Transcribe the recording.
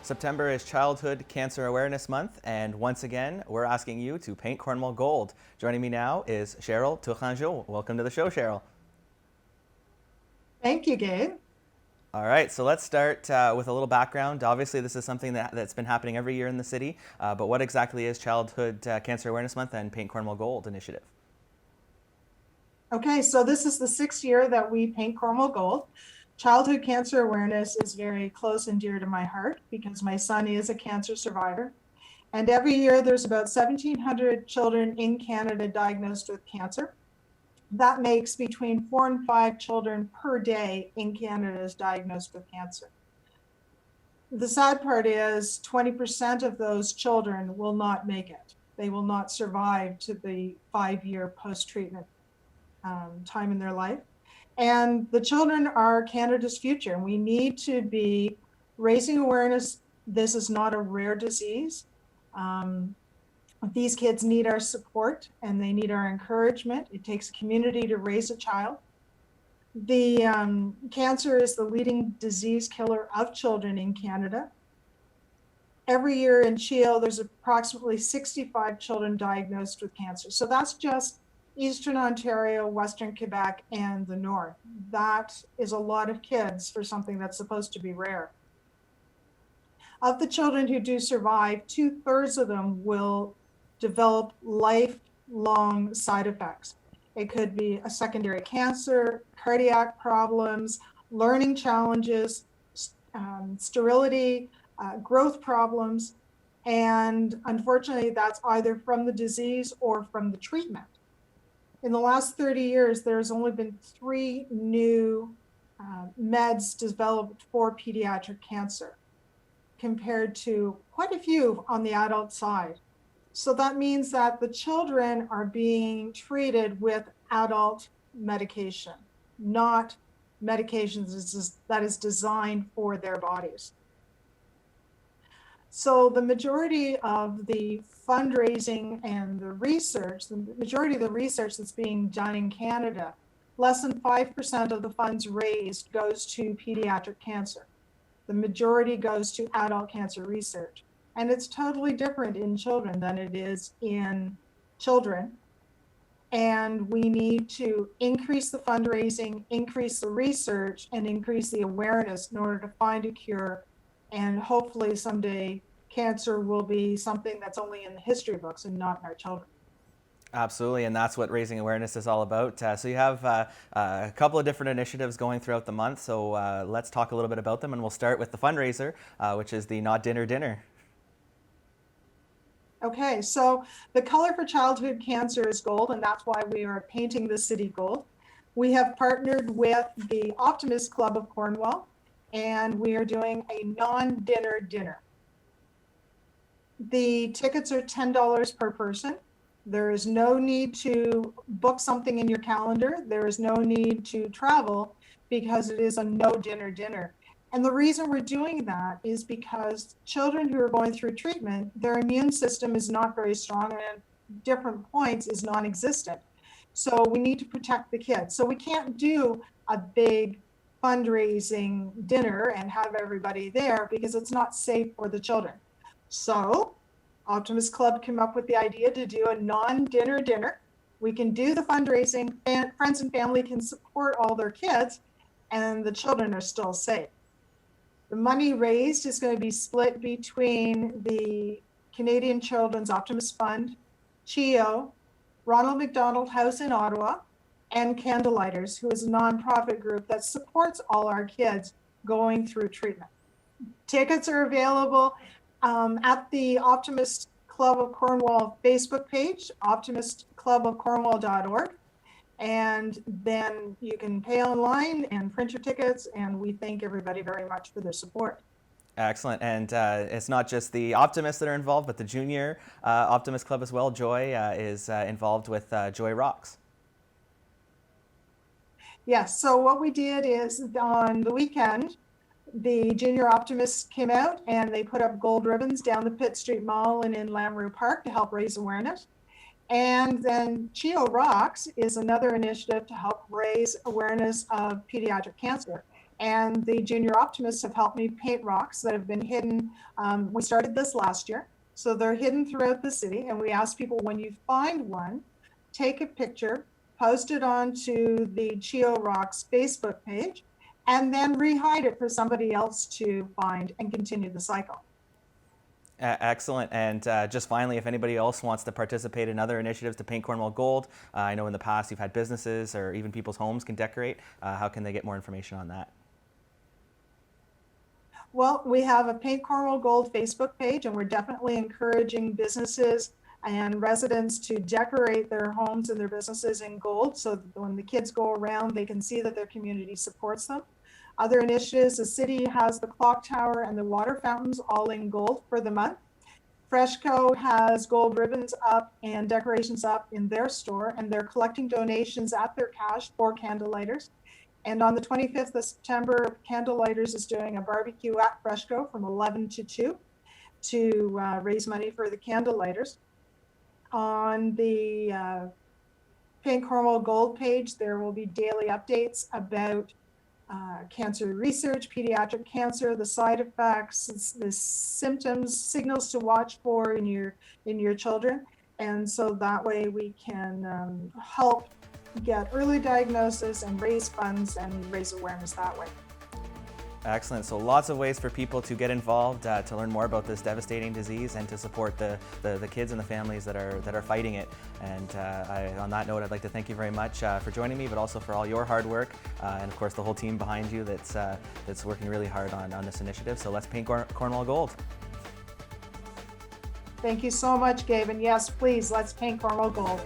September is Childhood Cancer Awareness Month, and once again, we're asking you to paint Cornwall gold. Joining me now is Cheryl Tourangeau. Welcome to the show, Cheryl. Thank you, Gabe. All right, so let's start with a little background. Obviously, this is something that's been happening every year in the city, but what exactly is Childhood Cancer Awareness Month and Paint Cornwall Gold initiative? Okay, so this is the sixth year that we paint Cornwall gold. Childhood cancer awareness is very close and dear to my heart because my son is a cancer survivor. And every year there's about 1,700 children in Canada diagnosed with cancer. That makes between 4 and 5 children per day in Canada is diagnosed with cancer. The sad part is 20% of those children will not make it. They will not survive to the 5-year post-treatment time in their life. And the children are Canada's future. And we need to be raising awareness. This is not a rare disease. These kids need our support and they need our encouragement. It takes a community to raise a child. The cancer is the leading disease killer of children in Canada. Every year in CHEO, there's approximately 65 children diagnosed with cancer. So that's just Eastern Ontario, Western Quebec, and the North. That is a lot of kids for something that's supposed to be rare. Of the children who do survive, 2/3 of them will develop lifelong side effects. It could be a secondary cancer, cardiac problems, learning challenges, sterility, growth problems, and unfortunately, that's either from the disease or from the treatment. In the last 30 years, there's only been 3 new meds developed for pediatric cancer, compared to quite a few on the adult side. So that means that the children are being treated with adult medication, not medications that is designed for their bodies. So the majority of the fundraising and the research, the majority of the research that's being done in Canada, less than 5% of the funds raised goes to pediatric cancer. The majority goes to adult cancer research. And it's totally different in children than it is in children. And we need to increase the fundraising, increase the research, and increase the awareness in order to find a cure. And hopefully someday cancer will be something that's only in the history books and not in our children. Absolutely, and that's what raising awareness is all about. So you have a couple of different initiatives going throughout the month, so let's talk a little bit about them, and we'll start with the fundraiser, which is the Not Dinner Dinner. Okay, so the color for childhood cancer is gold, and that's why we are painting the city gold. We have partnered with the Optimist Club of Cornwall, and we are doing a non-dinner dinner. The tickets are $10 per person. There is no need to book something in your calendar. There is no need to travel because it is a no dinner dinner. And the reason we're doing that is because children who are going through treatment, their immune system is not very strong and at different points is non-existent. So we need to protect the kids. So we can't do a big fundraising dinner and have everybody there because it's not safe for the children. So Optimist Club came up with the idea to do a non-dinner dinner. We can do the fundraising, friends and family can support all their kids, and the children are still safe. The money raised is going to be split between the Canadian Children's Optimist Fund, CHEO, Ronald McDonald House in Ottawa, and Candlelighters, who is a nonprofit group that supports all our kids going through treatment. Tickets are available at the Optimist Club of Cornwall Facebook page, optimistclubofcornwall.org. And then you can pay online and print your tickets, and we thank everybody very much for their support. Excellent, and it's not just the Optimists that are involved, but the Junior Optimist Club as well. Joy is involved with Joy Rocks. Yes, so what we did is on the weekend, the Junior Optimists came out and they put up gold ribbons down the Pitt Street Mall and in Lamrue Park to help raise awareness. And then CHEO Rocks is another initiative to help raise awareness of pediatric cancer. And the junior optimists have helped me paint rocks that have been hidden. We started this last year. So they're hidden throughout the city. And we ask people, when you find one, take a picture, post it onto the Chio Rocks Facebook page, and then rehide it for somebody else to find and continue the cycle. Excellent. And just finally, if anybody else wants to participate in other initiatives to paint Cornwall gold, I know in the past you've had businesses or even people's homes can decorate. How can they get more information on that? Well, we have a Paint Cornwall Gold Facebook page, and we're definitely encouraging businesses and residents to decorate their homes and their businesses in gold, so that when the kids go around, they can see that their community supports them. Other initiatives, the city has the clock tower and the water fountains all in gold for the month. Freshco has gold ribbons up and decorations up in their store, and they're collecting donations at their cash for candle lighters. And on the 25th of September, Candlelighters is doing a barbecue at Freshco from 11 to 2 to raise money for the candle lighters. On the Paint Cornwall Gold page, there will be daily updates about cancer research, pediatric cancer, the side effects, the symptoms, signals to watch for in your children. And so that way we can help get early diagnosis and raise funds and raise awareness that way. Excellent. So lots of ways for people to get involved, to learn more about this devastating disease, and to support the kids and the families that are fighting it. And on that note, I'd like to thank you very much for joining me, but also for all your hard work, and of course the whole team behind you that's working really hard on this initiative. So let's paint Cornwall gold. Thank you so much, Gabe. And yes, please, let's paint Cornwall gold.